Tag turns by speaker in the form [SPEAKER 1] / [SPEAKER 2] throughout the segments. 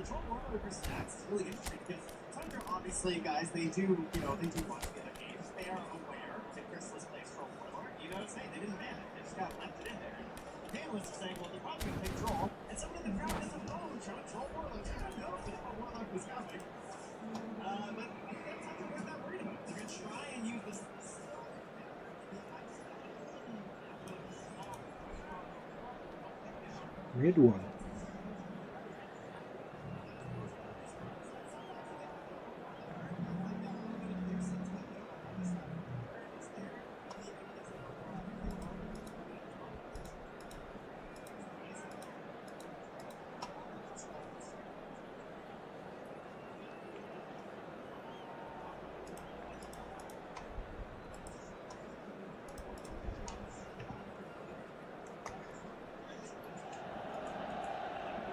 [SPEAKER 1] Joel Warner stats is really interesting because Thunder, obviously, guys, they do want to get a game. They are aware that Chrysalis plays Joel Warner. You know what I'm saying? They didn't ban it. They just got left it in there. The panelists are saying, well, they're probably going to pick Joel. And someone in the crowd doesn't know Joel Warner. I don't know if Warlock was coming. But I think that's something we're not worried about. They're going to try and use this.
[SPEAKER 2] Red one.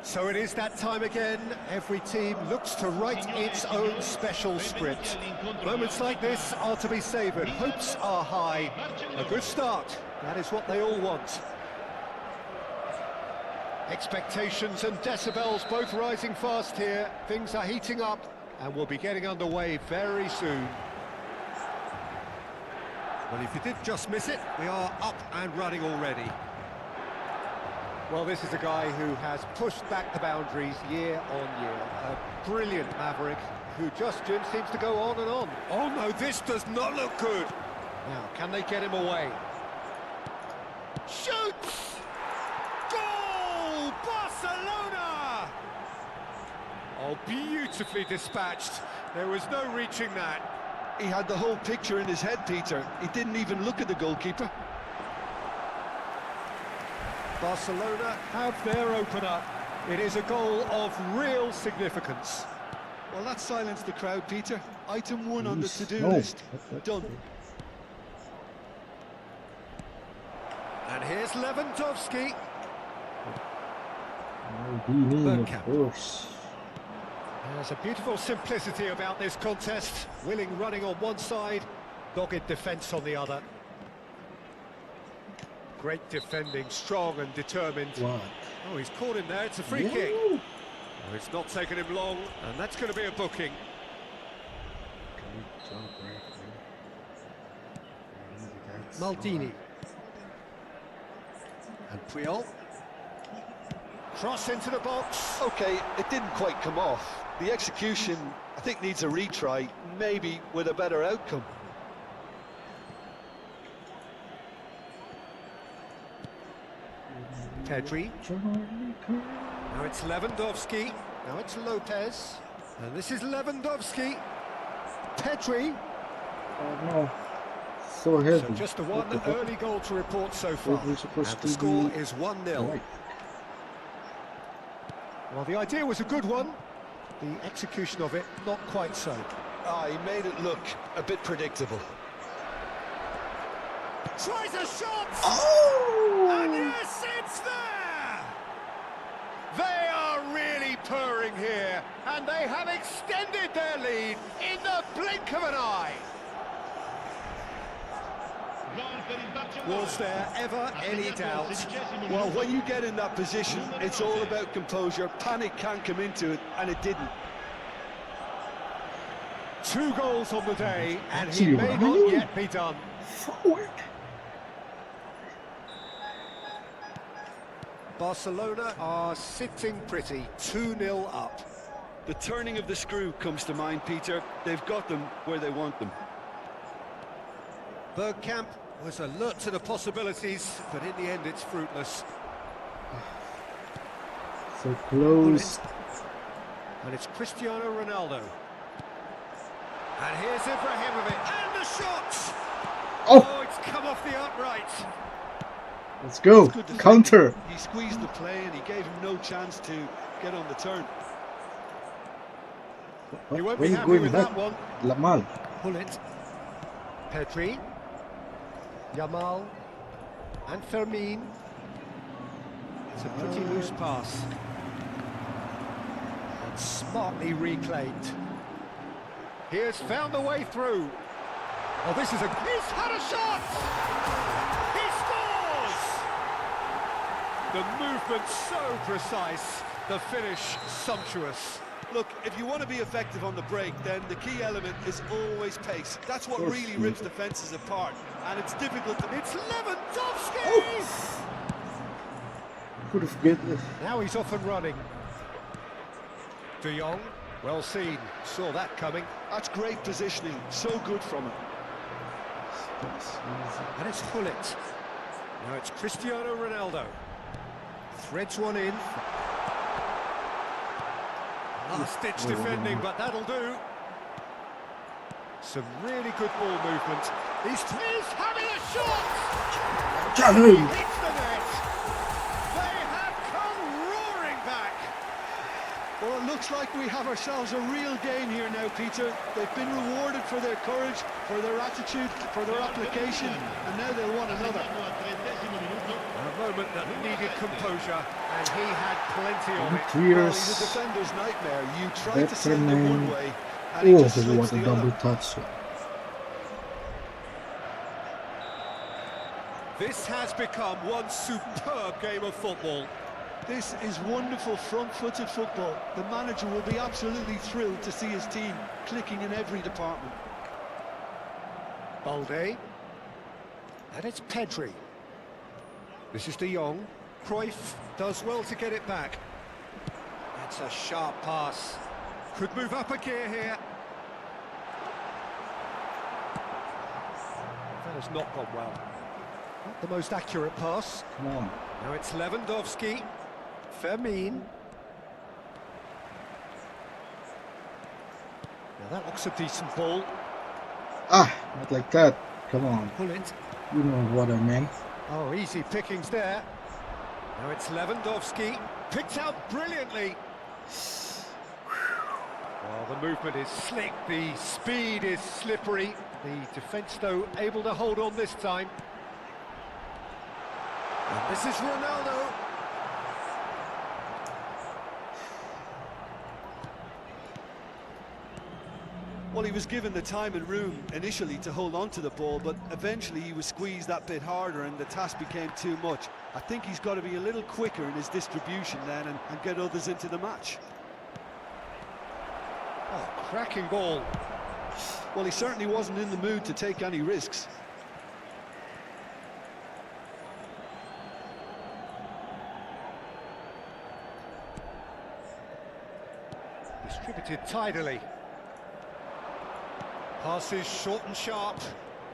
[SPEAKER 3] So it is that time again. Every team looks to write its own special script. Moments like this are to be savoured. Hopes are high. A good start. That is what they all want. Expectations and decibels both rising fast here. Things are heating up and we'll be getting underway very soon. Well, if you did just miss it, we are up and running already. Well, this is a guy who has pushed back the boundaries year on year. A brilliant maverick who just, Jim, seems to go on and on. Oh no, this does not look good. Now, can they get him away? Shoots! Goal! Barcelona! Oh, beautifully dispatched. There was no reaching that.
[SPEAKER 4] He had the whole picture in his head, Peter. He didn't even look at the goalkeeper.
[SPEAKER 3] Barcelona have their opener. It is a goal of real significance.
[SPEAKER 4] Well, that silenced the crowd, Peter. Item 1 on the to-do
[SPEAKER 2] No.
[SPEAKER 4] list. Done.
[SPEAKER 3] And here's Lewandowski.
[SPEAKER 2] Of
[SPEAKER 3] Bergkamp.
[SPEAKER 2] course.
[SPEAKER 3] There's a beautiful simplicity about this contest. Willing running on one side, dogged defence on the other. Great defending, strong and determined.
[SPEAKER 2] Wow.
[SPEAKER 3] Oh, he's caught in there, it's a free kick. Oh, it's not taken him long, and that's going to be a booking. Maldini. And Puyol. Cross into the box.
[SPEAKER 4] Okay, it didn't quite come off. The execution, I think, needs a retry, maybe with a better outcome.
[SPEAKER 3] Pedri. Now it's Lewandowski. Now it's Lopez. And this is Lewandowski. Pedri.
[SPEAKER 2] Oh no. So heavy.
[SPEAKER 3] So just the one early goal to report so far.
[SPEAKER 2] Pedri's supposed
[SPEAKER 3] And the
[SPEAKER 2] to
[SPEAKER 3] score
[SPEAKER 2] be
[SPEAKER 3] is 1-0.
[SPEAKER 2] right.
[SPEAKER 3] Well, the idea was a good one. The execution of it, not quite so.
[SPEAKER 4] He made it look a bit predictable.
[SPEAKER 3] Tries a shot!
[SPEAKER 2] Oh!
[SPEAKER 3] And yes, it's there! They are really purring here, and they have extended their lead in the blink of an eye. Was there ever any doubt?
[SPEAKER 4] Well, when you get in that position, it's all about composure. Panic can't come into it, and it didn't.
[SPEAKER 3] 2 goals on the day, and he
[SPEAKER 2] Actually,
[SPEAKER 3] may
[SPEAKER 2] what?
[SPEAKER 3] not yet be done.
[SPEAKER 2] Forward.
[SPEAKER 3] Barcelona are sitting pretty, 2-0 up.
[SPEAKER 4] The turning of the screw comes to mind, Peter. They've got them where they want them.
[SPEAKER 3] Bergkamp was alert to the possibilities, but in the end it's fruitless.
[SPEAKER 2] So close.
[SPEAKER 3] And it's Cristiano Ronaldo. And here's Ibrahimovic, and the shot!
[SPEAKER 2] Oh!
[SPEAKER 3] It's come off the upright.
[SPEAKER 2] Let's go.
[SPEAKER 4] Good defending.
[SPEAKER 2] Counter.
[SPEAKER 4] He squeezed the play, and he gave him no chance to get on the turn.
[SPEAKER 3] You won't
[SPEAKER 2] Where
[SPEAKER 3] be
[SPEAKER 2] you
[SPEAKER 3] happy
[SPEAKER 2] going
[SPEAKER 3] with
[SPEAKER 2] back?
[SPEAKER 3] that one.
[SPEAKER 2] Lamal.
[SPEAKER 3] Pull it. Pedri. Yamal. And Fermin. It's a pretty loose pass. And smartly reclaimed. He has found a way through. Oh, this is a... He's had a shot! He scores! The movement so precise, the finish sumptuous.
[SPEAKER 4] Look, if you want to be effective on the break, then the key element is always pace. That's what
[SPEAKER 2] course,
[SPEAKER 4] really
[SPEAKER 2] mate.
[SPEAKER 4] rips defences apart, and it's difficult to...
[SPEAKER 3] It's Lewandowski!
[SPEAKER 2] Oh! Could have get it.
[SPEAKER 3] Now he's off and running. De Jong, well seen, saw that coming.
[SPEAKER 4] That's great positioning, so good from him.
[SPEAKER 2] That's easy.
[SPEAKER 3] And it's Gullit. Now it's Cristiano Ronaldo. Threads one in. Last-ditch defending, but that'll do. Some really good ball movement. He's having a shot!
[SPEAKER 2] Johnny!
[SPEAKER 3] Hits the net! They have come roaring back!
[SPEAKER 4] Well, it looks like we have ourselves a real game here now, Peter. They've been rewarded for their courage, for their attitude, for their application, and now they'll want another.
[SPEAKER 3] A moment that needed composure, and he had plenty of it.
[SPEAKER 4] Well,
[SPEAKER 2] Tears.
[SPEAKER 4] he's a defender's nightmare. You try to
[SPEAKER 2] Better
[SPEAKER 4] send them one
[SPEAKER 2] man.
[SPEAKER 4] way, and he
[SPEAKER 2] Oh,
[SPEAKER 4] just slips
[SPEAKER 2] what a
[SPEAKER 4] the
[SPEAKER 2] double
[SPEAKER 4] other.
[SPEAKER 2] touch.
[SPEAKER 3] This has become one superb game of football.
[SPEAKER 4] This is wonderful front-footed football. The manager will be absolutely thrilled to see his team clicking in every department.
[SPEAKER 3] Balde. And it's Pedri. This is De Jong. Cruyff does well to get it back. That's a sharp pass. Could move up a gear here. That has not gone well. Not the most accurate pass.
[SPEAKER 2] Come on.
[SPEAKER 3] Now it's Lewandowski. Fermin. Now that looks a decent ball.
[SPEAKER 2] Ah, not like that. Come on.
[SPEAKER 3] Pull it.
[SPEAKER 2] You know what I meant.
[SPEAKER 3] Oh, easy pickings there. Now it's Lewandowski. Picked out brilliantly. Well, the movement is slick. The speed is slippery. The defence, though, able to hold on this time. And this is Ronaldo.
[SPEAKER 4] Well, he was given the time and room initially to hold on to the ball, but eventually he was squeezed that bit harder and the task became too much. I think he's got to be a little quicker in his distribution then and get others into the match.
[SPEAKER 3] Oh, cracking ball.
[SPEAKER 4] Well, he certainly wasn't in the mood to take any risks.
[SPEAKER 3] Distributed tidily. Passes short and sharp.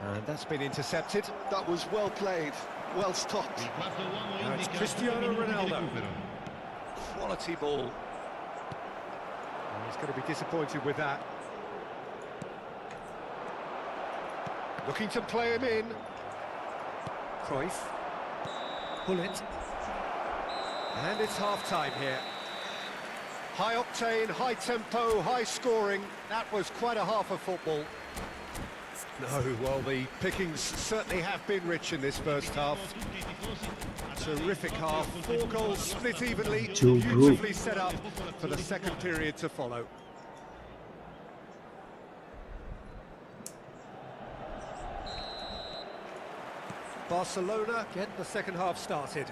[SPEAKER 3] And that's been intercepted.
[SPEAKER 4] That was well played, well stopped.
[SPEAKER 3] Now it's Cristiano Ronaldo. Quality ball. And he's going to be disappointed with that. Looking to play him in. Cruyff. Pull it. And it's half-time here. High octane, high tempo, high scoring. That was quite a half of football. No, well, the pickings certainly have been rich in this first half. Terrific half. 4 goals split evenly.
[SPEAKER 2] Too
[SPEAKER 3] Beautifully
[SPEAKER 2] good.
[SPEAKER 3] set up for the second period to follow. Barcelona get the second half started.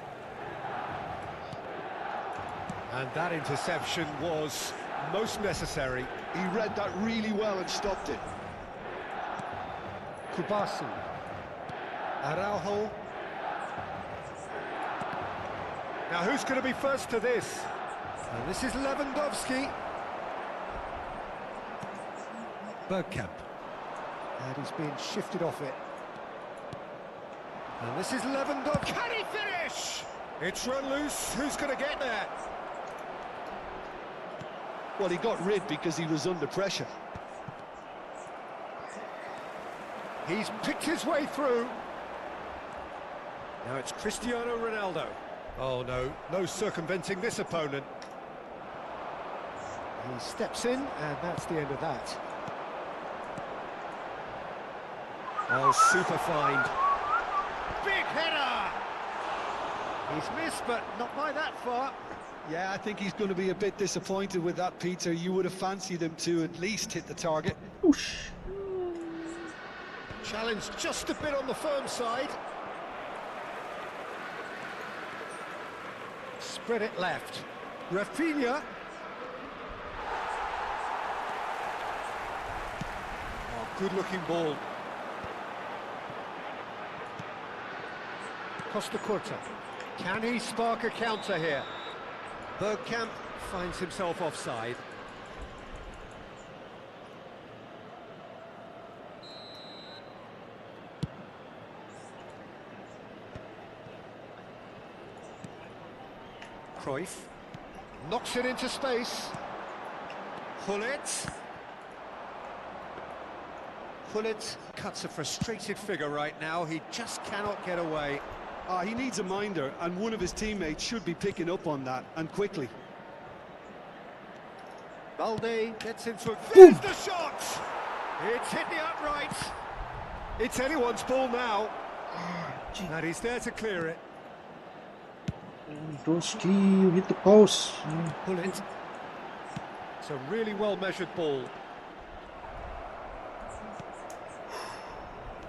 [SPEAKER 3] And that interception was most necessary.
[SPEAKER 4] He read that really well and stopped it.
[SPEAKER 3] Kubasu. Araujo. Now who's going to be first to this? And this is Lewandowski. Bergkamp. And he's being shifted off it. And this is Lewandowski. Can he finish? It's run loose. Who's going to get there?
[SPEAKER 4] Well, he got rid because he was under pressure.
[SPEAKER 3] He's picked his way through. Now it's Cristiano Ronaldo. Oh no, no circumventing this opponent. He steps in, and that's the end of that. Oh, super find. Big header! He's missed, but not by that far.
[SPEAKER 4] Yeah, I think he's going to be a bit disappointed with that, Peter. You would have fancied him to at least hit the target.
[SPEAKER 2] Whoosh.
[SPEAKER 3] Challenge just a bit on the firm side. Spread it left. Rafinha. Oh, good-looking ball. Costa Curta. Can he spark a counter here? Bergkamp finds himself offside. Cruyff knocks it into space. Gullit. Gullit cuts a frustrated figure right now. He just cannot get away.
[SPEAKER 4] He needs a minder, and one of his teammates should be picking up on that, and quickly.
[SPEAKER 3] Balde gets into it. There's the shot! It's hit the upright. It's anyone's ball now. And he's there to clear it.
[SPEAKER 2] Broski, you hit the post.
[SPEAKER 3] Gullit. It's a really well-measured ball.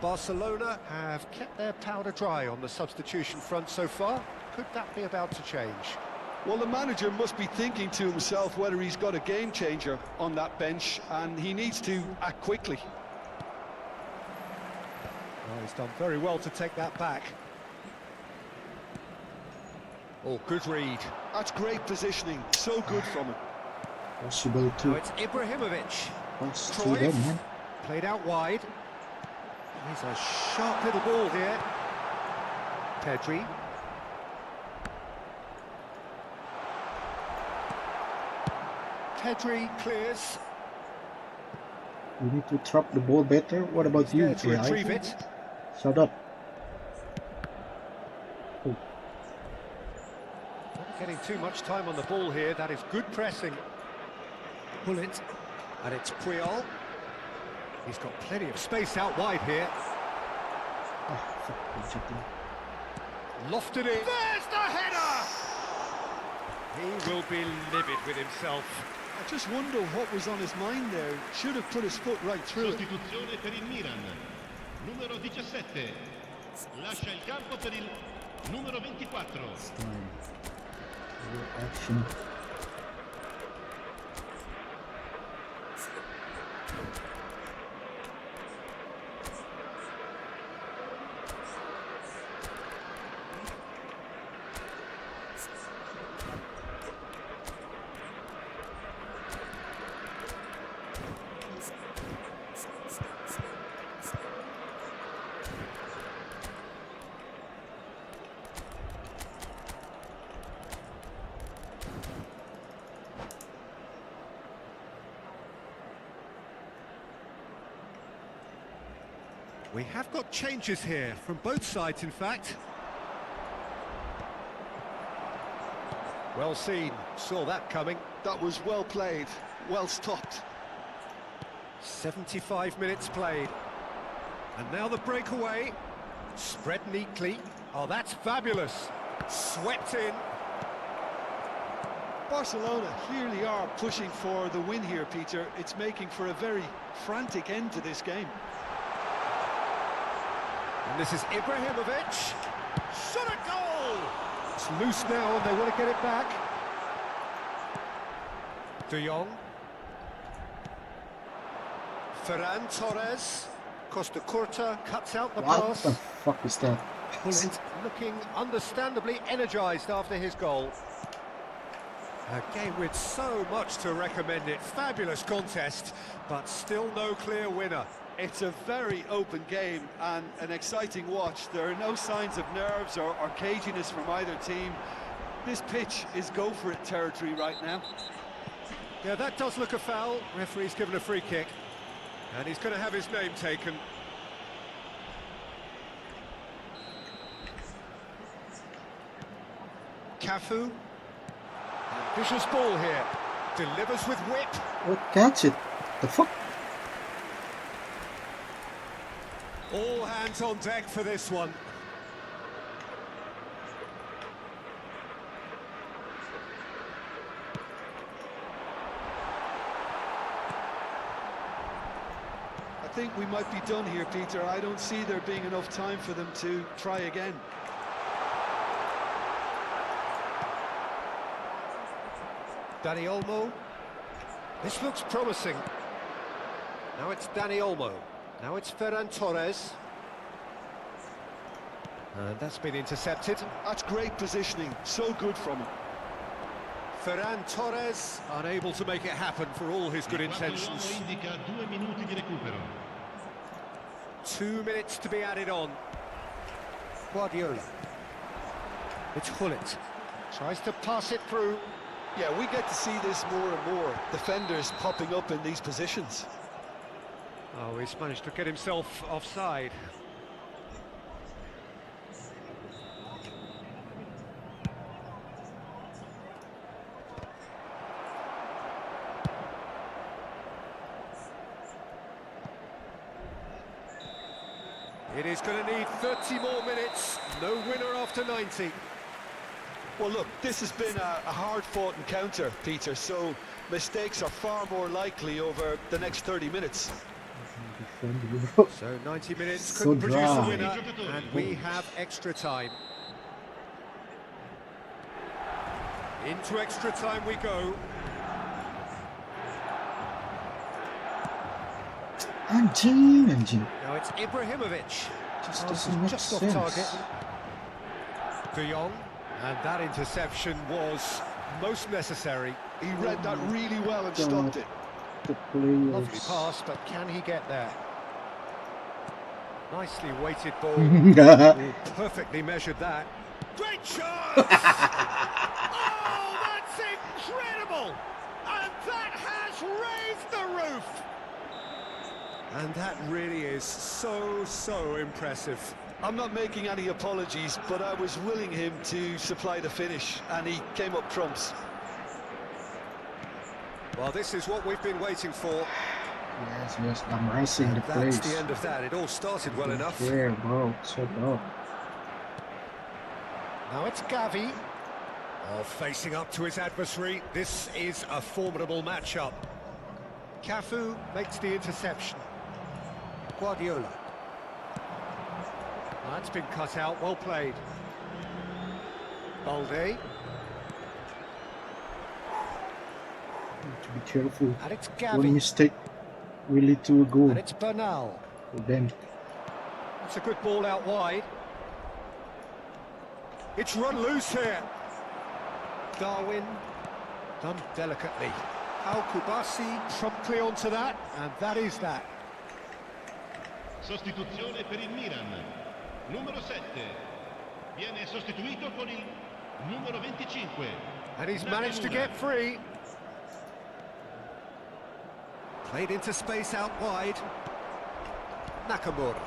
[SPEAKER 3] Barcelona have kept their powder dry on the substitution front so far. Could that be about to change?
[SPEAKER 4] Well, the manager must be thinking to himself whether he's got a game changer on that bench, and he needs to act quickly.
[SPEAKER 3] Oh, he's done very well to take that back. Oh, good read.
[SPEAKER 4] That's great positioning, so good from him.
[SPEAKER 2] Possible
[SPEAKER 3] Now
[SPEAKER 2] to
[SPEAKER 3] it's Ibrahimovic.
[SPEAKER 2] pass through them, man.
[SPEAKER 3] Played out wide. He's a sharp little ball here. Pedri. Pedri clears.
[SPEAKER 2] You need to trap the ball better. What about you,
[SPEAKER 3] There to retrieve it.
[SPEAKER 2] Shut up. Oh,
[SPEAKER 3] Not getting too much time on the ball here. That is good pressing. Gullit. And it's Puyol. He's got plenty of space out wide here.
[SPEAKER 2] fuck, rejecting.
[SPEAKER 3] Lofted in. There's the header! He will be livid with himself.
[SPEAKER 4] I just wonder what was on his mind there. Should have put his foot right through it.
[SPEAKER 5] Sostituzione per il Milan. Numero 17. Lascia il campo per il numero 24.
[SPEAKER 2] Time. Action.
[SPEAKER 3] We have got changes here, from both sides in fact. Well seen, saw that coming.
[SPEAKER 4] That was well played, well stopped.
[SPEAKER 3] 75 minutes played. And now the breakaway. Spread neatly. Oh, that's fabulous. Swept in.
[SPEAKER 4] Barcelona clearly are pushing for the win here, Peter. It's making for a very frantic end to this game.
[SPEAKER 3] And this is Ibrahimovic. Shot a goal! It's loose now and they want to get it back. De Jong. Ferran Torres. Costa Curta cuts out the
[SPEAKER 2] What
[SPEAKER 3] pass.
[SPEAKER 2] the fuck is that?
[SPEAKER 3] Gullit looking understandably energised after his goal. A game with so much to recommend it. Fabulous contest, but still no clear winner.
[SPEAKER 4] It's a very open game and an exciting watch. There are no signs of nerves or caginess from either team. This pitch is go-for-it territory right now.
[SPEAKER 3] Yeah, that does look a foul. Referee's given a free kick. And he's going to have his name taken. Cafu. Ambitious ball here. Delivers with whip.
[SPEAKER 2] Oh, catch it. The fuck?
[SPEAKER 3] All hands on deck for this one.
[SPEAKER 4] I think we might be done here, Peter. I don't see there being enough time for them to try again.
[SPEAKER 3] Dani Olmo. This looks promising. Now it's Dani Olmo. Now it's Ferran Torres. And that's been intercepted.
[SPEAKER 4] That's great positioning, so good from him.
[SPEAKER 3] Ferran Torres unable to make it happen for all his good
[SPEAKER 5] Il quarto
[SPEAKER 3] intentions.
[SPEAKER 5] uomo indica 2 minuti di recupero.
[SPEAKER 3] 2 minutes to be added on. Guardiola. It's Gullit. Tries to pass it through.
[SPEAKER 4] Yeah, we get to see this more and more. Defenders popping up in these positions.
[SPEAKER 3] Oh, he's managed to get himself offside. It is going to need 30 more minutes. No winner after 90.
[SPEAKER 4] Well, look, this has been a hard-fought encounter, Peter, so mistakes are far more likely over the next 30 minutes.
[SPEAKER 2] Defend, bro.
[SPEAKER 3] So 90 minutes
[SPEAKER 2] So
[SPEAKER 3] couldn't produce a
[SPEAKER 2] dry.
[SPEAKER 3] winner, and we have extra time. Into extra time we go.
[SPEAKER 2] Anjing.
[SPEAKER 3] Now it's Ibrahimovic.
[SPEAKER 2] Just
[SPEAKER 3] Oh,
[SPEAKER 2] doesn't make
[SPEAKER 3] just off
[SPEAKER 2] sense.
[SPEAKER 3] target. De Jong, and that interception was most necessary.
[SPEAKER 4] He read that really well and stopped it.
[SPEAKER 2] The
[SPEAKER 3] Lovely
[SPEAKER 2] players.
[SPEAKER 3] pass, but can he get there? Nicely weighted ball. Perfectly measured that. Great shot! Oh, that's incredible! And that has raised the roof! And that really is so impressive.
[SPEAKER 4] I'm not making any apologies, but I was willing him to supply the finish, and he came up trumps.
[SPEAKER 3] Well, this is what we've been waiting for.
[SPEAKER 2] Yes, amazing the
[SPEAKER 3] That's
[SPEAKER 2] place.
[SPEAKER 3] the end of that. It all started well enough.
[SPEAKER 2] Yeah, bro, so good.
[SPEAKER 3] Now it's Gavi. Oh, facing up to his adversary. This is a formidable matchup. Cafu makes the interception. Guardiola. That's been cut out. Well played. Balde.
[SPEAKER 2] Need to be careful.
[SPEAKER 3] And it's
[SPEAKER 2] One
[SPEAKER 3] Gavi.
[SPEAKER 2] mistake will lead to a goal.
[SPEAKER 3] And it's Bernal.
[SPEAKER 2] Then
[SPEAKER 3] It's a good ball out wide. It's run loose here. Darwin. Done delicately. Al Kubasi promptly onto that. And that is that.
[SPEAKER 5] Sostituzione per il Milan. Numero 7. Viene sostituito con il numero 25.
[SPEAKER 3] And he's managed to get free. Played into space out wide. Nakamura.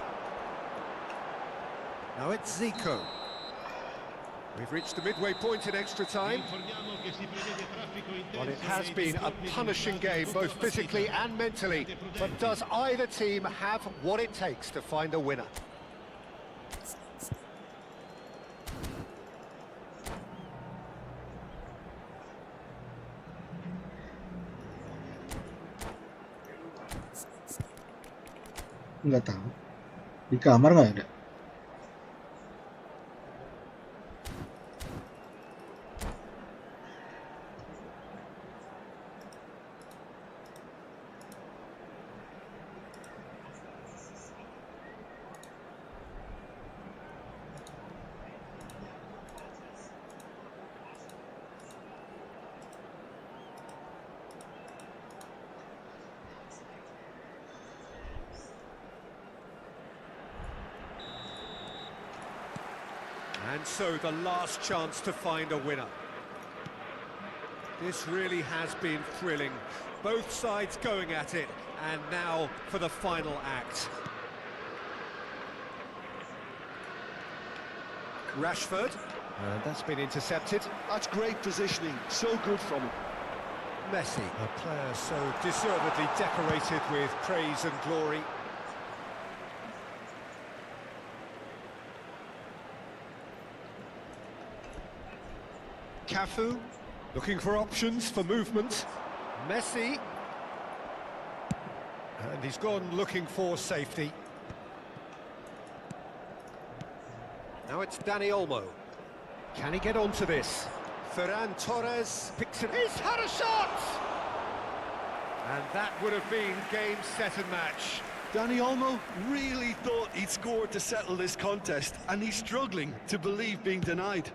[SPEAKER 3] Now it's Zico. We've reached the midway point in extra time.
[SPEAKER 5] Informiamo che si prevede traffico intenso.
[SPEAKER 3] Well, it has
[SPEAKER 5] nei
[SPEAKER 3] been a
[SPEAKER 5] dintorni
[SPEAKER 3] punishing
[SPEAKER 5] di Milano
[SPEAKER 3] game,
[SPEAKER 5] dopo
[SPEAKER 3] both
[SPEAKER 5] la
[SPEAKER 3] physically
[SPEAKER 5] partita.
[SPEAKER 3] and mentally.
[SPEAKER 5] State
[SPEAKER 3] But
[SPEAKER 5] prudenti.
[SPEAKER 3] does either team have what it takes to find a winner?
[SPEAKER 2] nggak tahu. Di kamar nggak ada.
[SPEAKER 3] And so the last chance to find a winner. This really has been thrilling. Both sides going at it, and now for the final act. Rashford, and that's been intercepted.
[SPEAKER 4] That's great positioning, so good from him.
[SPEAKER 3] Messi, a player so deservedly decorated with praise and glory. Cafu, looking for options for movement. Messi. And he's gone looking for safety. Now it's Dani Olmo. Can he get onto this? Ferran Torres picks it. He's had a shot! And that would have been game, set and match.
[SPEAKER 4] Dani Olmo really thought he'd scored to settle this contest, and he's struggling to believe being denied.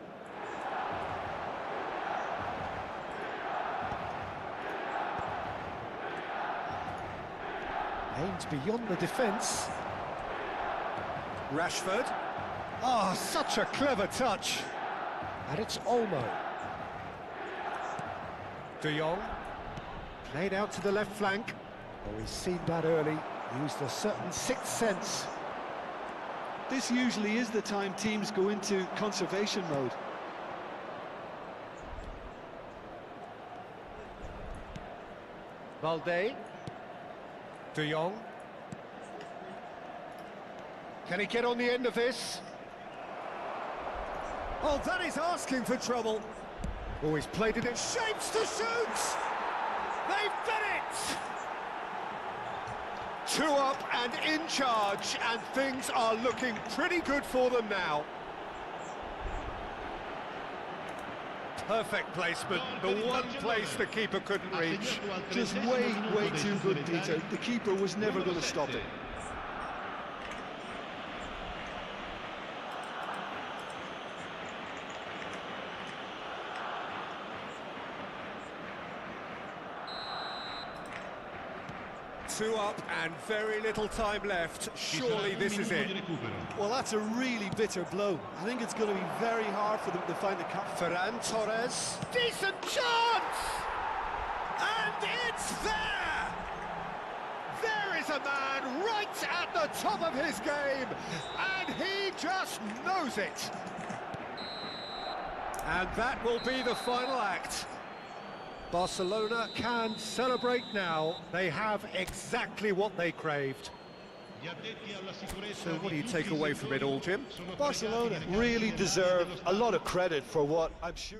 [SPEAKER 3] Aimed beyond the defence. Rashford. Oh, such a clever touch. And it's Olmo. De Jong. Played out to the left flank. Oh, he's seen that early. Used a certain sixth sense.
[SPEAKER 4] This usually is the time teams go into conservation mode.
[SPEAKER 3] Valde. De Jong. Can he get on the end of this? Oh, that is asking for trouble. Oh, he's played it in shapes to shoot! They've done it! 2 up and in charge, and things are looking pretty good for them now. Perfect placement, the one place the keeper couldn't reach.
[SPEAKER 4] Just way too good, Peter. The keeper was never going to stop it.
[SPEAKER 3] Two up and very little time left. Surely this is it.
[SPEAKER 4] Well, that's a really bitter blow. I think it's going to be very hard for them to find the cap.
[SPEAKER 3] Ferran Torres. Decent chance! And it's there! There is a man right at the top of his game, and he just knows it. And that will be the final act. Barcelona can celebrate now. They have exactly what they craved. So what do you take away from it all, Jim?
[SPEAKER 4] Barcelona really deserve a lot of credit for what I'm sure...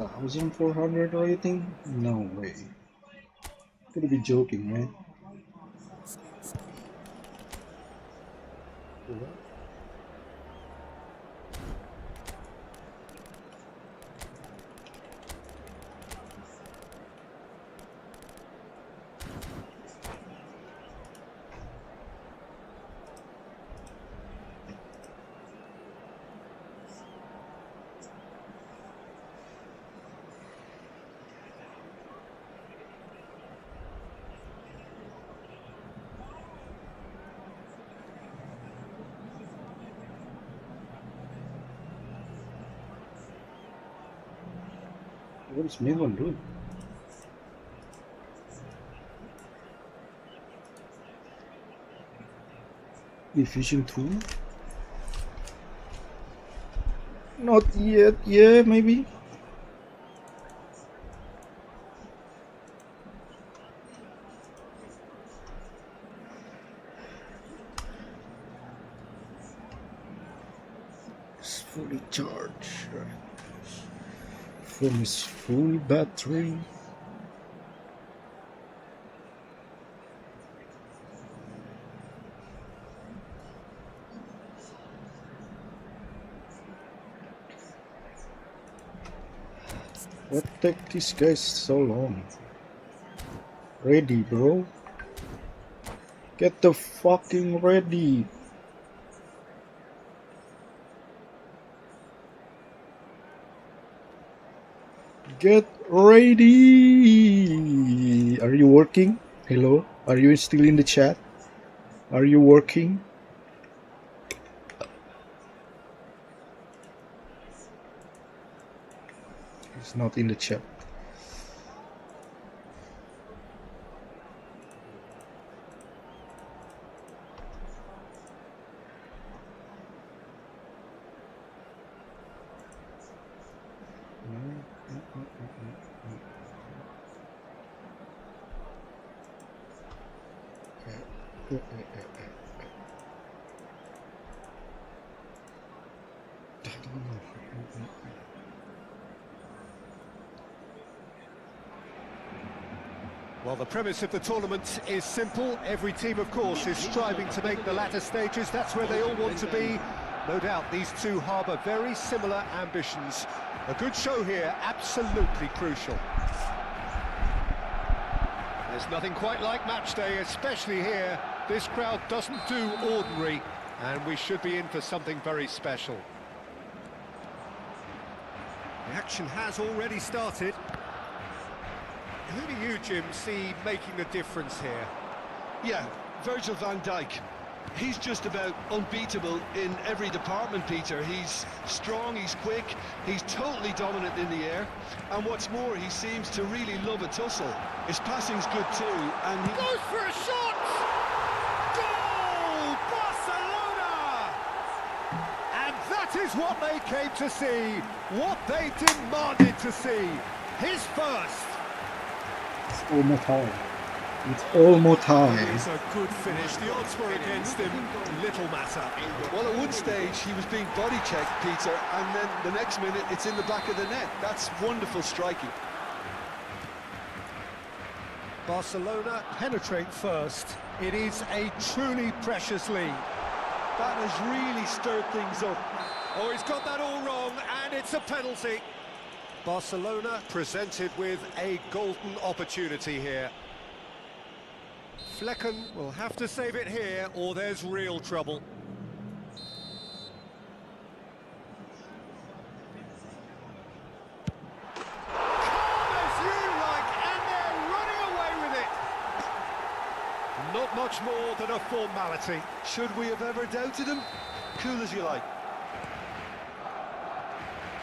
[SPEAKER 2] $2,400 rating? No way. Gotta be joking, right? What is Megan doing? The fishing tool? Not yet, yeah, maybe. fully charged. Right. Phone is full battery. What take these guys so long? Ready, bro? Get the fucking ready. Get ready. Are you working? Hello? Are you still in the chat? Are you working? It's not in the chat.
[SPEAKER 3] Well, the premise of the tournament is simple. Every team, of course, is striving to make the latter stages. That's where they all want to be. No doubt these two harbour very similar ambitions. A good show here, absolutely crucial. There's nothing quite like match day, especially here. This crowd doesn't do ordinary, and we should be in for something very special. The action has already started. Who do you, Jim, see making the difference here?
[SPEAKER 4] Yeah, Virgil van Dijk. He's just about unbeatable in every department, Peter. He's strong, he's quick, he's totally dominant in the air. And what's more, he seems to really love a tussle. His passing's good too, and he
[SPEAKER 3] Goes for a shot! Goal! Barcelona! And that is what they came to see, what they demanded to see. His first.
[SPEAKER 2] It's almost time. It's almost time.
[SPEAKER 3] It's a good finish. The odds were against him. Little matter.
[SPEAKER 4] well, at one stage he was being body checked, Peter, and then the next minute it's in the back of the net. That's wonderful striking.
[SPEAKER 3] Barcelona penetrate first. It is a truly precious lead.
[SPEAKER 4] That has really stirred things up.
[SPEAKER 3] Oh, he's got that all wrong, and it's a penalty. Barcelona presented with a golden opportunity here. Flecken will have to save it here, or there's real trouble. Calm as you like, and they're running away with it. Not much more than a formality.
[SPEAKER 4] Should we have ever doubted him? Cool as you like.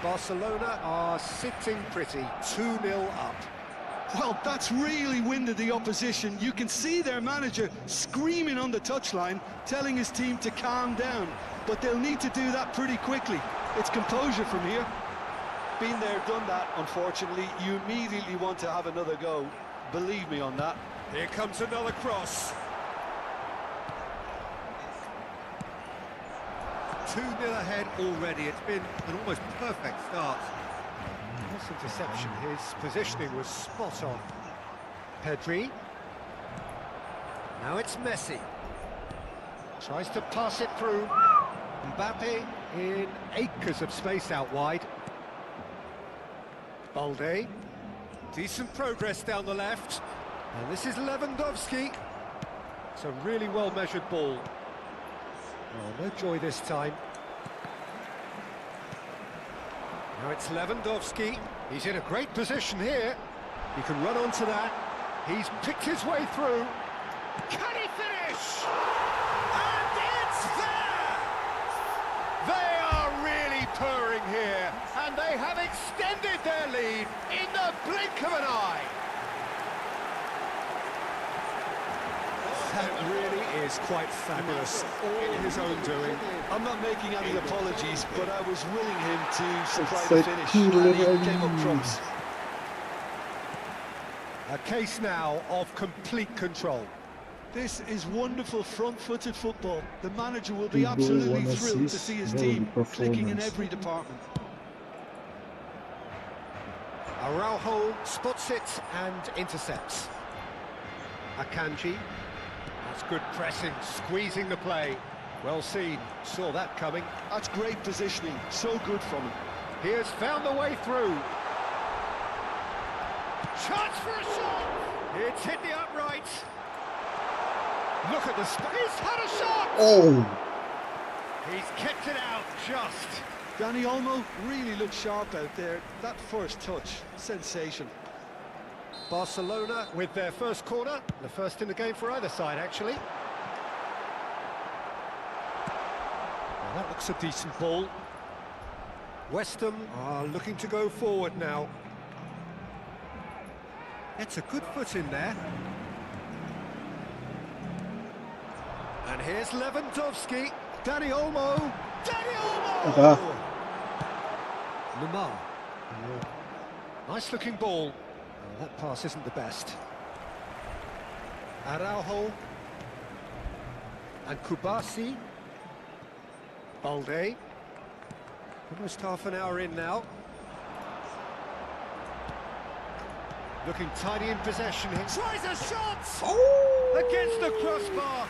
[SPEAKER 3] Barcelona are sitting pretty, 2-0 up.
[SPEAKER 4] Well, that's really winded the opposition. You can see their manager screaming on the touchline, telling his team to calm down. But they'll need to do that pretty quickly. It's composure from here. Been there, done that, unfortunately. You immediately want to have another go. Believe me on that.
[SPEAKER 3] Here comes another cross. 2-0 ahead already. It's been an almost perfect start. Lost interception. His positioning was spot on. Pedri. Now it's Messi. Tries to pass it through. Mbappe in acres of space out wide. Balde. Decent progress down the left. And this is Lewandowski. It's a really well-measured ball. Oh, no joy this time. Now it's Lewandowski. He's in a great position here. He can run onto that. He's picked his way through. Can he finish? And it's there! They are really purring here, and they have extended their lead in the blink of an eye. That really is quite fabulous, all his own doing.
[SPEAKER 4] I'm not making any apologies, but I was willing him to supply
[SPEAKER 2] It's
[SPEAKER 4] the
[SPEAKER 2] like
[SPEAKER 4] finish,
[SPEAKER 2] cool
[SPEAKER 4] and he
[SPEAKER 2] little
[SPEAKER 4] came up
[SPEAKER 2] Eddie.
[SPEAKER 4] trumps.
[SPEAKER 3] A case now of complete control.
[SPEAKER 4] This is wonderful front-footed football. The manager will
[SPEAKER 2] 2
[SPEAKER 4] be
[SPEAKER 2] goal,
[SPEAKER 4] absolutely
[SPEAKER 2] 1
[SPEAKER 4] thrilled to
[SPEAKER 2] assist.
[SPEAKER 4] see his
[SPEAKER 2] Very
[SPEAKER 4] team
[SPEAKER 2] good
[SPEAKER 4] clicking in
[SPEAKER 2] performance.
[SPEAKER 4] every department.
[SPEAKER 3] Araujo spots it and intercepts. Akanji. That's good pressing, squeezing the play. Well seen, saw that coming.
[SPEAKER 4] That's great positioning, so good from him.
[SPEAKER 3] He has found the way through. Chance for a shot! It's hit the uprights. Look at the he's had a shot!
[SPEAKER 2] Oh!
[SPEAKER 3] He's kept it out just.
[SPEAKER 4] Dani Olmo really looked sharp out there. That first touch, sensation.
[SPEAKER 3] Barcelona with their first corner, the first in the game for either side, actually. Well, that looks a decent ball. West Ham are looking to go forward now. It's a good foot in there. And here's Lewandowski. Dani Olmo. Dani Olmo! Lemar. Nice looking ball. Oh, that pass isn't the best. Araujo. And Kubasi. Balde. Almost half an hour in now. Looking tidy in possession. He tries a shot! Against the crossbar.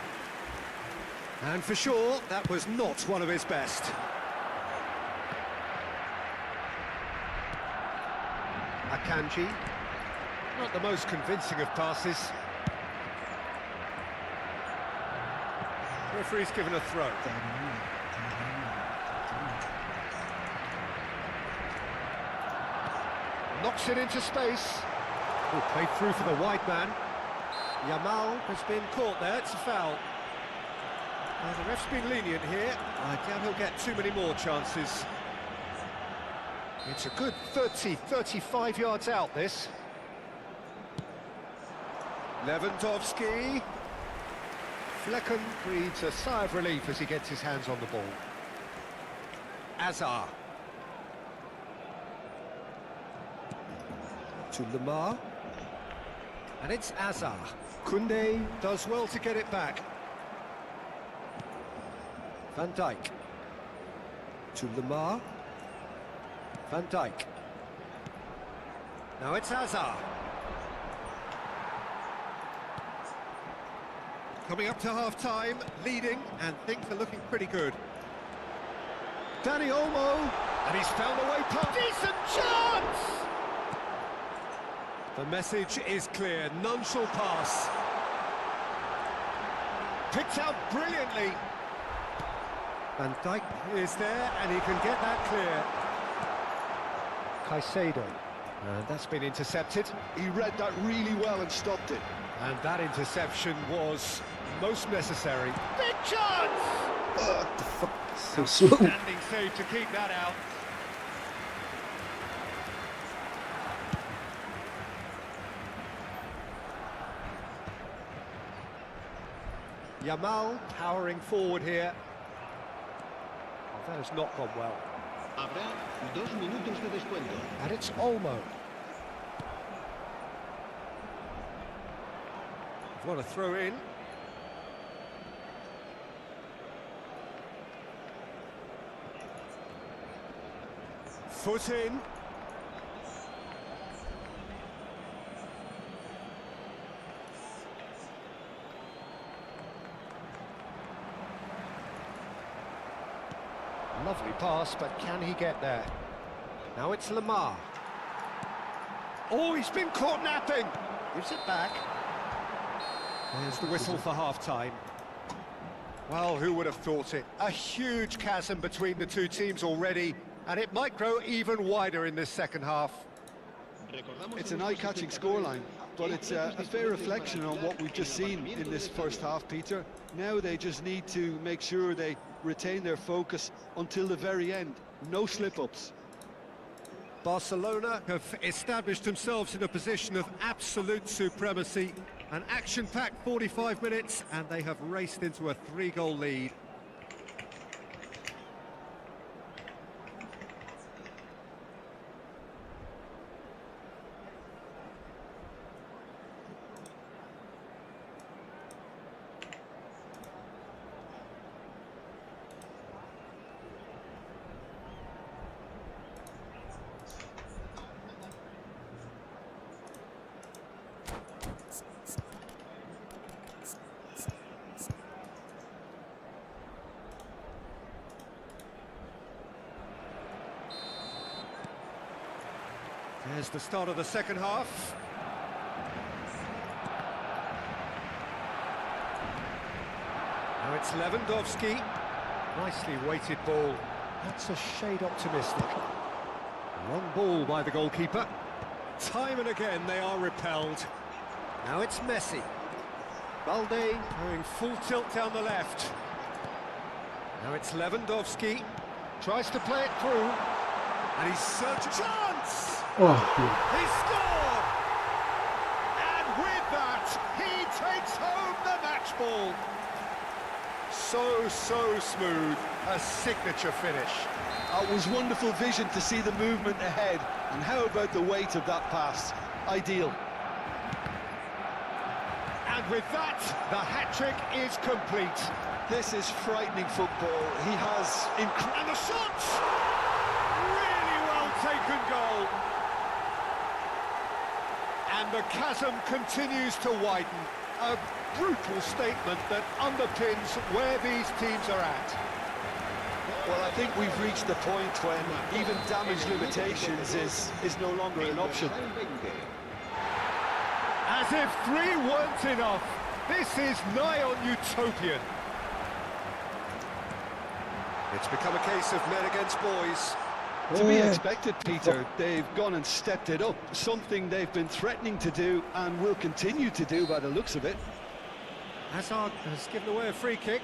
[SPEAKER 3] And for sure, that was not one of his best. Akanji. Not the most convincing of passes. Referee's given a throw. Knocks it into space. Oh, played through for the wide man. Yamal has been caught there, it's a foul. Well, the ref's been lenient here. I doubt he'll get too many more chances. It's a good 30, 35 yards out, this. Lewandowski. Flecken breathes a sigh of relief as he gets his hands on the ball. Azar. To Lemar. And it's Azar. Koundé does well to get it back. Van Dijk. To Lemar. Van Dijk. Now it's Azar. Coming up to half-time, leading, and things are looking pretty good. Dani Olmo, and he's found a way past. Decent chance! The message is clear, none shall pass. Picked out brilliantly. Van Dijk is there, and he can get that clear. Caicedo, and that's been intercepted.
[SPEAKER 4] He read that really well and stopped it.
[SPEAKER 3] And that interception was most necessary. Big chance!
[SPEAKER 2] What the fuck? So slow.
[SPEAKER 3] Standing save to keep that out. Yamal powering forward here. Oh, that has not gone well.
[SPEAKER 5] Habrá 2 minutos de descuento.
[SPEAKER 3] And it's Olmo. Want to throw in. Foot in. Lovely pass, but can he get there? Now it's Lemar. Oh, he's been caught napping. Gives it back. There's the whistle for half-time. Well, who would have thought it? A huge chasm between the two teams already, and it might grow even wider in this second half.
[SPEAKER 4] It's an eye-catching scoreline, but it's a fair reflection on what we've just seen in this first half, Peter. Now they just need to make sure they retain their focus until the very end. No slip-ups.
[SPEAKER 3] Barcelona have established themselves in a position of absolute supremacy. An action-packed 45 minutes, and they have raced into a 3-goal lead. There's the start of the second half. Now it's Lewandowski. Nicely weighted ball. That's a shade optimistic. Long ball by the goalkeeper. Time and again they are repelled. Now it's Messi. Balde going full tilt down the left. Now it's Lewandowski. Tries to play it through. And he's searching. Chance!
[SPEAKER 2] Oh,
[SPEAKER 3] He scored! And with that, he takes home the match ball. So smooth. A signature finish.
[SPEAKER 4] It was wonderful vision to see the movement ahead, and how about the weight of that pass? Ideal.
[SPEAKER 3] And with that, the hat-trick is complete.
[SPEAKER 4] This is frightening football. He has
[SPEAKER 3] And the shot! Really well taken goal. And the chasm continues to widen. A brutal statement that underpins where these teams are at.
[SPEAKER 4] Well, I think we've reached the point when even damage limitations is no longer an option.
[SPEAKER 3] As if 3 weren't enough, this is nigh on utopian. It's become a case of men against boys.
[SPEAKER 4] To be expected, Peter. They've gone and stepped it up, something they've been threatening to do and will continue to do by the looks of it.
[SPEAKER 3] Hazard has given away a free kick.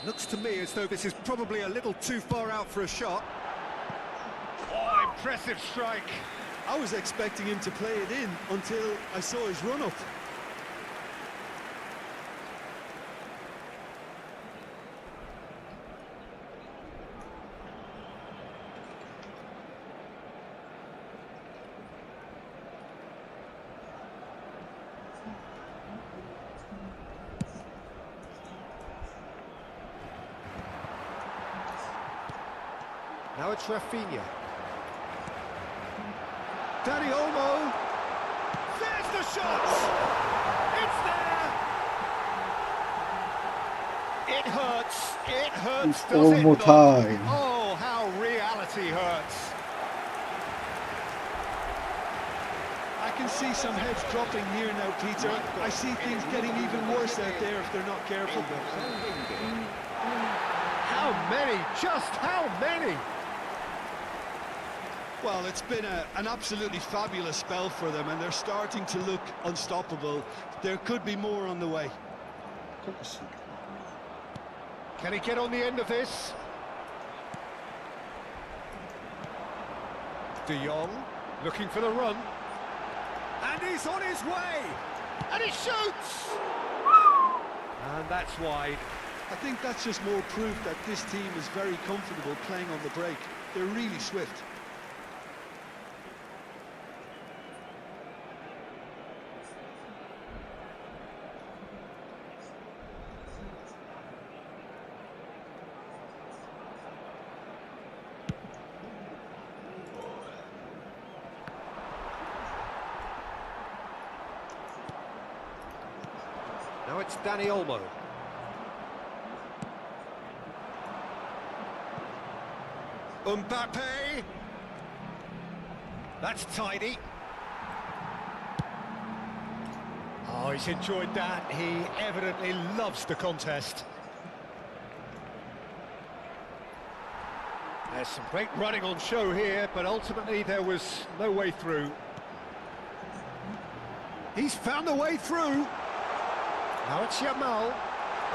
[SPEAKER 3] Looks to me as though this is probably a little too far out for a shot. Oh, impressive strike.
[SPEAKER 4] I was expecting him to play it in until I saw his run-up.
[SPEAKER 3] Now it's Rafinha. Dani Olmo. There's the shot! It's there! It hurts. It hurts,
[SPEAKER 2] It's
[SPEAKER 3] does it
[SPEAKER 2] Olmo
[SPEAKER 3] not?
[SPEAKER 2] time.
[SPEAKER 3] Oh, how reality hurts.
[SPEAKER 4] I can see some heads dropping here now, Peter. I see things getting even worse out there if they're not careful.
[SPEAKER 3] How many? Just how many?
[SPEAKER 4] Well, it's been an absolutely fabulous spell for them, and they're starting to look unstoppable. There could be more on the way.
[SPEAKER 3] Can he get on the end of this? De Jong looking for the run. And he's on his way! And he shoots! And that's wide.
[SPEAKER 4] I think that's just more proof that this team is very comfortable playing on the break. They're really swift.
[SPEAKER 3] Now it's Dani Olmo. Mbappe. That's tidy. Oh, he's enjoyed that. He evidently loves the contest. There's some great running on show here, but ultimately there was no way through. He's found a way through. Now it's Yamal.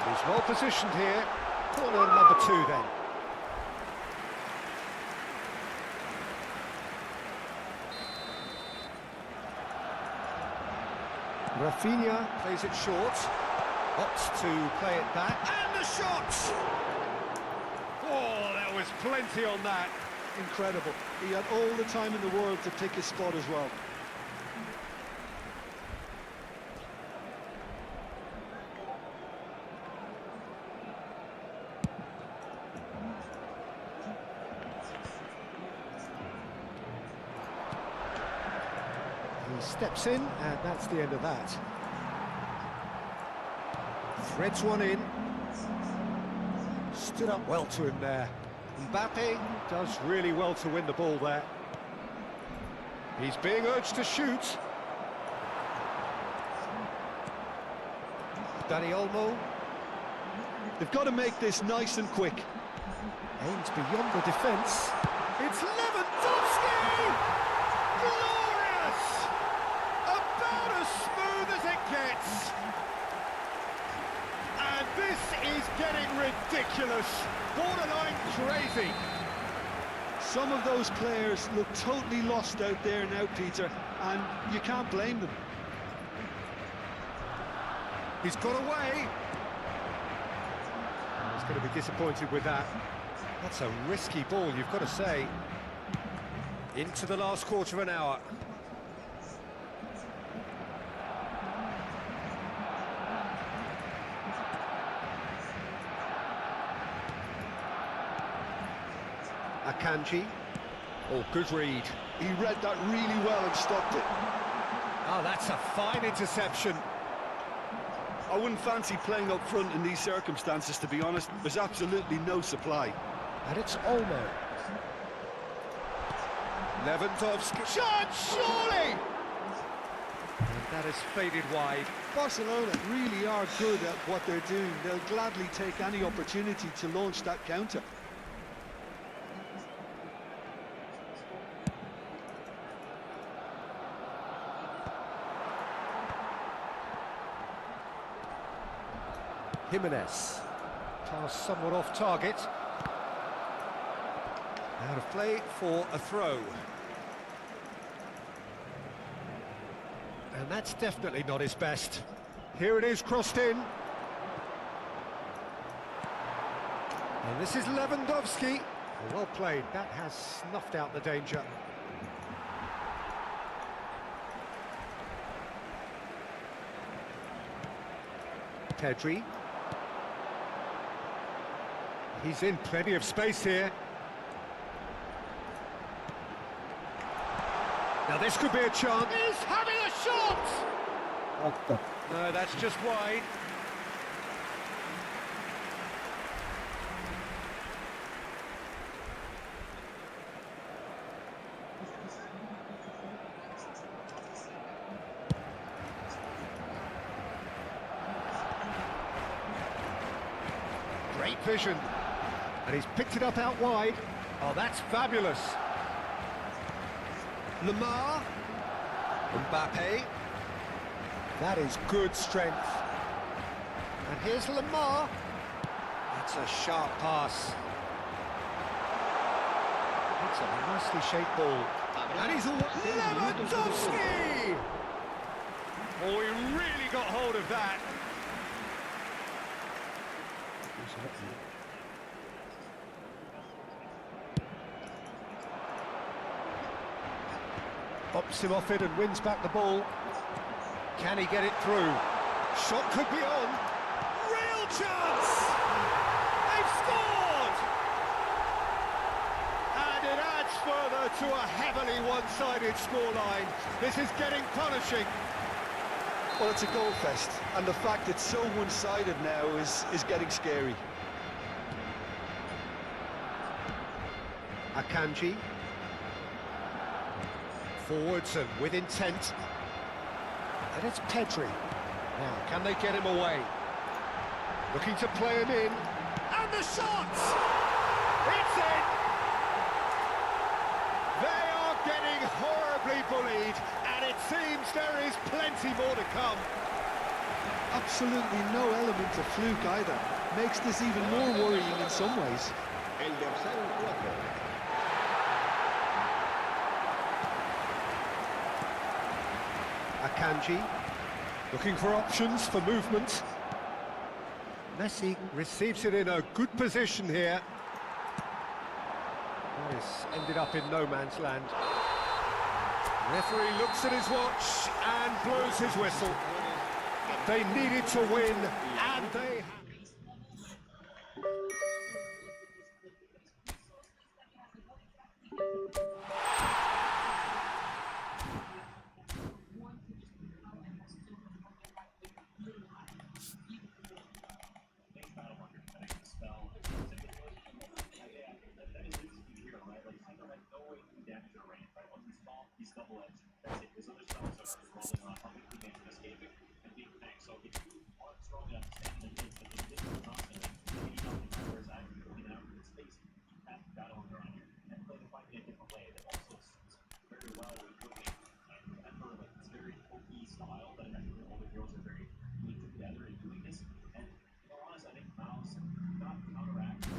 [SPEAKER 3] He's well positioned here. Corner number 2 then. Rafinha plays it short. Opts to play it back. And the shot! Oh, there was plenty on that.
[SPEAKER 4] Incredible. He had all the time in the world to pick his spot as well.
[SPEAKER 3] He steps in, and that's the end of that. Threads one in. Stood up well to him there. Mbappe does really well to win the ball there. He's being urged to shoot. Dani Olmo.
[SPEAKER 4] They've got to make this nice and quick.
[SPEAKER 3] Aims beyond the defence. It's Lewandowski! Glorious! About as smooth as it gets. And this is getting ridiculous. Borderline crazy.
[SPEAKER 4] Some of those players look totally lost out there now, Peter, and you can't blame them.
[SPEAKER 3] He's got away. He's going to be disappointed with that. That's a risky ball, you've got to say. Into the last quarter of an hour. Akanji. Oh, good read.
[SPEAKER 4] He read that really well and stopped it.
[SPEAKER 3] Oh, that's a fine interception.
[SPEAKER 4] I wouldn't fancy playing up front in these circumstances, to be honest. There's absolutely no supply.
[SPEAKER 3] And it's Olmo. Lewandowski. Shot, surely! And that has faded wide.
[SPEAKER 4] Barcelona really are good at what they're doing. They'll gladly take any opportunity to launch that counter.
[SPEAKER 3] Jimenez. Pass somewhat off target. Out of play for a throw. And that's definitely not his best. Here it is, crossed in. And this is Lewandowski. Well played, that has snuffed out the danger. Pedri. He's in plenty of space here. Now this could be a chance. He's having a shot! No, that's just wide. Great vision. And he's picked it up out wide. Oh, that's fabulous. Lemar. Mbappe. That is good strength. And here's Lemar. That's a sharp pass. It's a nicely shaped ball. And he's Lewandowski! Oh, he really got hold of that. Bops him off it and wins back the ball. Can he get it through? Shot could be on. Real chance! They've scored! And it adds further to a heavily one-sided scoreline. This is getting punishing.
[SPEAKER 4] Well, it's a goal fest, and the fact it's so one-sided now is getting scary.
[SPEAKER 3] Akanji. Forwards and with intent. And it's Pedri. Now, can they get him away? Looking to play him in. And the shot! It's in! They are getting horribly bullied, and it seems there is plenty more to come.
[SPEAKER 4] Absolutely no element of fluke either. Makes this even more worrying in some ways.
[SPEAKER 5] El dorsal 4.
[SPEAKER 3] Akanji, looking for options for movement. Messi receives it in a good position here. This ended up in no man's land. Referee looks at his watch and blows his whistle. They needed to win, and they have.